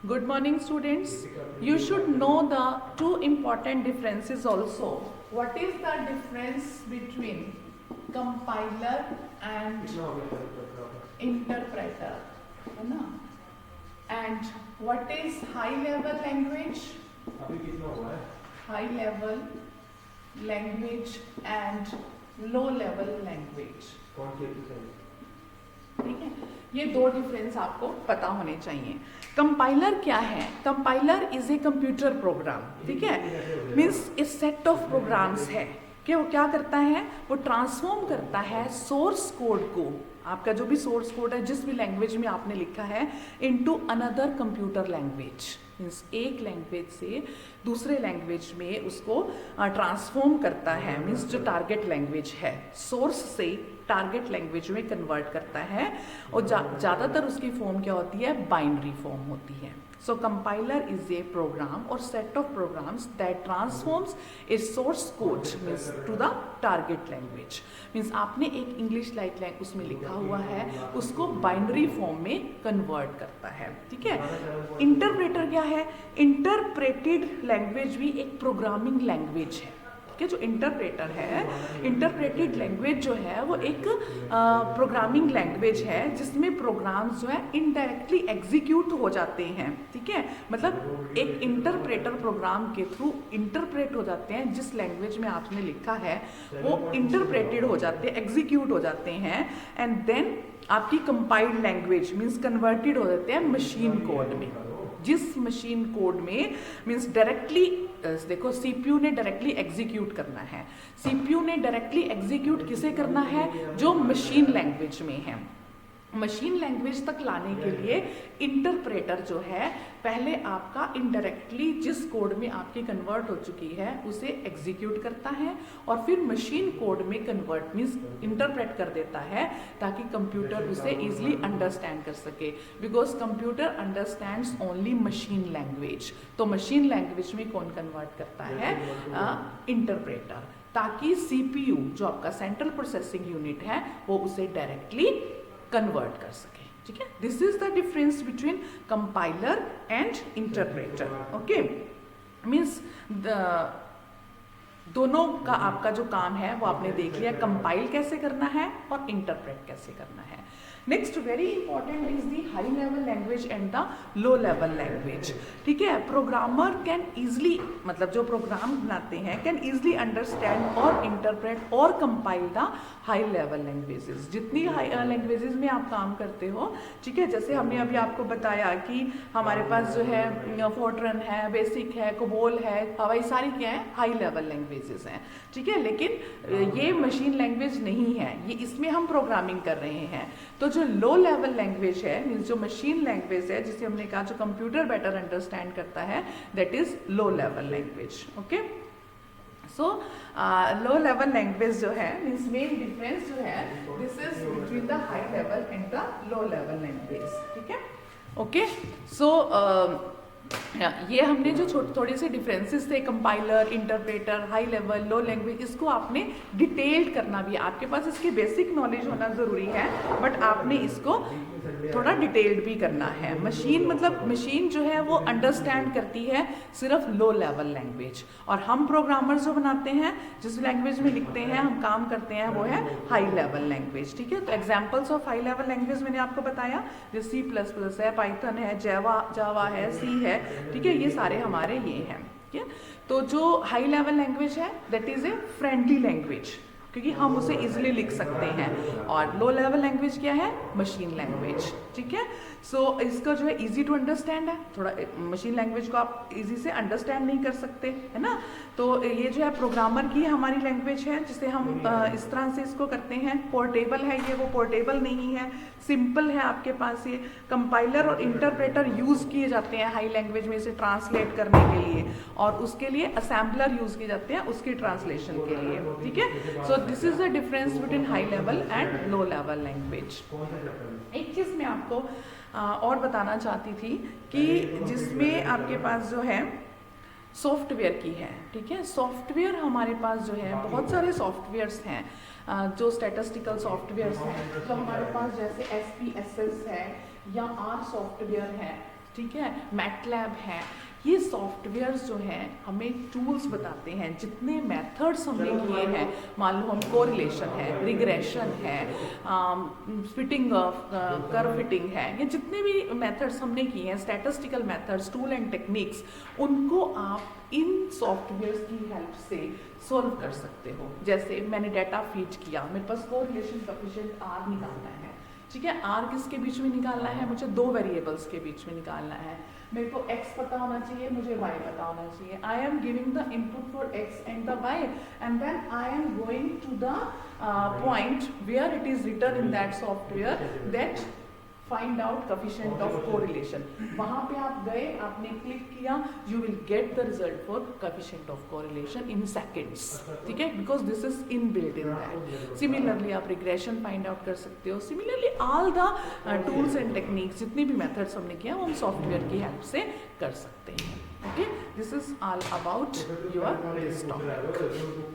Good morning, students. You should know the two important differences also. What is the difference between compiler and interpreter? है ना? And what is high level language? High level language and low level language. ठीक है, ये दो difference आपको पता होने चाहिए. कंपाइलर क्या है? Compiler is a computer program. ठीक है, means a set of programs है कि वो क्या करता है, वो ट्रांसफॉर्म करता है सोर्स कोड को, आपका जो भी सोर्स कोड है जिस भी लैंग्वेज में आपने लिखा है, into another computer language. Means एक लैंग्वेज से दूसरे लैंग्वेज में उसको ट्रांसफॉर्म करता है. मीन्स जो टारगेट लैंग्वेज है सोर्स से टारगेट लैंग्वेज में कन्वर्ट करता है. और ज़्यादातर उसकी फॉर्म क्या होती है, बाइनरी फॉर्म होती है. So compiler is a program or set of programs that transforms a source code means to the target language. Means आपने एक इंग्लिश लाइक उसमें लिखा हुआ है, उसको बाइनरी फॉर्म में कन्वर्ट करता है. ठीक है. इंटरप्रेटर क्या है? इंटरप्रेटेड लैंग्वेज भी एक प्रोग्रामिंग लैंग्वेज है. कि जो इंटरप्रेटर है, इंटरप्रेटेड लैंग्वेज जो है वो एक प्रोग्रामिंग लैंग्वेज है जिसमें प्रोग्राम्स जो है इनडायरेक्टली एग्जीक्यूट हो जाते हैं. ठीक है, मतलब एक इंटरप्रेटर प्रोग्राम के थ्रू इंटरप्रेट हो जाते हैं. जिस लैंग्वेज में आपने लिखा है वो इंटरप्रेटेड हो जाते हैं, एग्जीक्यूट हो जाते हैं, एंड देन आपकी कंपाइल्ड लैंग्वेज मीन्स कन्वर्टेड हो जाते हैं मशीन कोड में. जिस मशीन कोड में मीन्स डायरेक्टली देखो, सीपीयू ने डायरेक्टली एग्जीक्यूट करना है. सीपीयू ने डायरेक्टली एग्जीक्यूट किसे करना है? जो मशीन लैंग्वेज में है. मशीन लैंग्वेज तक लाने के लिए इंटरप्रेटर जो है पहले आपका इनडायरेक्टली जिस कोड में आपकी कन्वर्ट हो चुकी है उसे एग्जीक्यूट करता है और फिर मशीन कोड में कन्वर्ट मीन्स इंटरप्रेट कर देता है ताकि कंप्यूटर उसे इजीली अंडरस्टैंड कर सके. Because computer understands only machine language. तो मशीन लैंग्वेज में कौन कन्वर्ट करता है? इंटरप्रेटर. ताकि सीपीयू जो आपका सेंट्रल प्रोसेसिंग यूनिट है वो उसे डायरेक्टली कन्वर्ट कर सके. ठीक है, this is the difference between compiler and interpreter. Okay, means दोनों का आपका जो काम है वो आपने देख लिया, कंपाइल कैसे करना है और इंटरप्रेट कैसे करना है. Next very important is the high level language and the low level language. ठीक है, प्रोग्रामर कैन इजली मतलब जो प्रोग्राम बनाते हैं कैन इजली अंडरस्टैंड और इंटरप्रेट और compile the high level languages. जितनी हाई लैंग्वेजेस में आप काम करते हो, ठीक है, जैसे हमने अभी आपको बताया कि हमारे पास जो है फोर्ट्रन है, बेसिक है, कोबोल है, हवाई, सारी क्या है, हाई लेवल लैंग्वेजेस हैं. ठीक है, लेकिन ये मशीन लैंग्वेज नहीं है, ये इसमें हम प्रोग्रामिंग कर रहे हैं. तो जो लो लेवल लैंग्वेज है मीन्स जो मशीन लैंग्वेज है जिसे हमने कहा जो कंप्यूटर बेटर अंडरस्टैंड करता है, that is low level language. Okay, so low level language जो है मीन्स मेन डिफरेंस जो है this is between the high level and the low level language. ठीक है, ओके. सो ये हमने जो थोड़े से डिफरेंसेस थे, कंपाइलर, इंटरप्रेटर, हाई लेवल, लो लैंग्वेज, इसको आपने डिटेल्ड करना भी है. आपके पास इसकी बेसिक नॉलेज होना ज़रूरी है बट आपने इसको थोड़ा डिटेल्ड भी करना है. मशीन मतलब मशीन जो है वो अंडरस्टैंड करती है सिर्फ लो लेवल लैंग्वेज, और हम प्रोग्रामर्स जो बनाते हैं जिस लैंग्वेज में लिखते हैं हम काम करते हैं वो है हाई लेवल लैंग्वेज. ठीक है, तो examples of high level language मैंने आपको बताया, जैसे C++ है, पाइथन है, जावा है, सी है. ठीक है, ये सारे हमारे ये हैं. ठीक है, तो जो हाई लेवल लैंग्वेज है that is a friendly language क्योंकि हम उसे इजीली लिख सकते हैं. और लो लेवल लैंग्वेज क्या है? Machine language. ठीक है, सो इसका जो है इजी टू अंडरस्टैंड है. थोड़ा मशीन लैंग्वेज को आप इजी से अंडरस्टैंड नहीं कर सकते, है ना. तो ये जो है प्रोग्रामर की हमारी लैंग्वेज है जिसे हम इस तरह से इसको करते हैं. पोर्टेबल है ये, वो पोर्टेबल नहीं है, सिंपल है आपके पास. ये कंपाइलर और इंटरप्रेटर यूज किए जाते हैं हाई लैंग्वेज में इसे ट्रांसलेट करने के लिए, और उसके लिए असेंबलर यूज किए जाते हैं उसकी ट्रांसलेशन के लिए. ठीक है, so this is the difference between high level and low level language. एक चीज मैं आपको और बताना चाहती थी कि जिसमें आपके पास जो है सॉफ्टवेयर की है. ठीक है, सॉफ्टवेयर हमारे पास जो है बहुत सारे सॉफ्टवेयर्स हैं जो स्टैटिस्टिकल सॉफ्टवेयर्स हैं. तो हमारे पास जैसे SPSS है या R सॉफ्टवेयर है, ठीक है, मैटलैब है, ये सॉफ्टवेयर्स जो हैं हमें टूल्स बताते हैं, जितने मेथड्स हमने किए हैं, मान लो हम कोरिलेशन है, रिग्रेशन है, फिटिंग कर्व फिटिंग है, ये जितने भी मेथड्स हमने किए हैं, statistical methods, tool and techniques, उनको आप इन सॉफ्टवेयर्स की हेल्प से सॉल्व कर सकते हो। जैसे मैंने डाटा फीड किया, मेरे पास कोरिलेशन कोएफिशिएंट आर निकालना है, ठीक है, आर किसके बीच में निकालना है, मुझे दो वेरिएबल्स के बीच में निकालना है, मेरे को x पता होना चाहिए, मुझे y पता होना चाहिए। I am giving the input for x and the y and then I am going to the point where it is written in that software that find out coefficient of correlation. वहां पे आप गए, आपने click किया, you will get the result for coefficient of correlation in seconds, ठीक है, because this is inbuilt in that. Similarly आप regression find out कर सकते हो। Similarly all the tools and techniques, जितनी भी मेथड्स हमने किया वो हम सॉफ्टवेयर की हेल्प से कर सकते हैं। Okay, this is all about your this topic.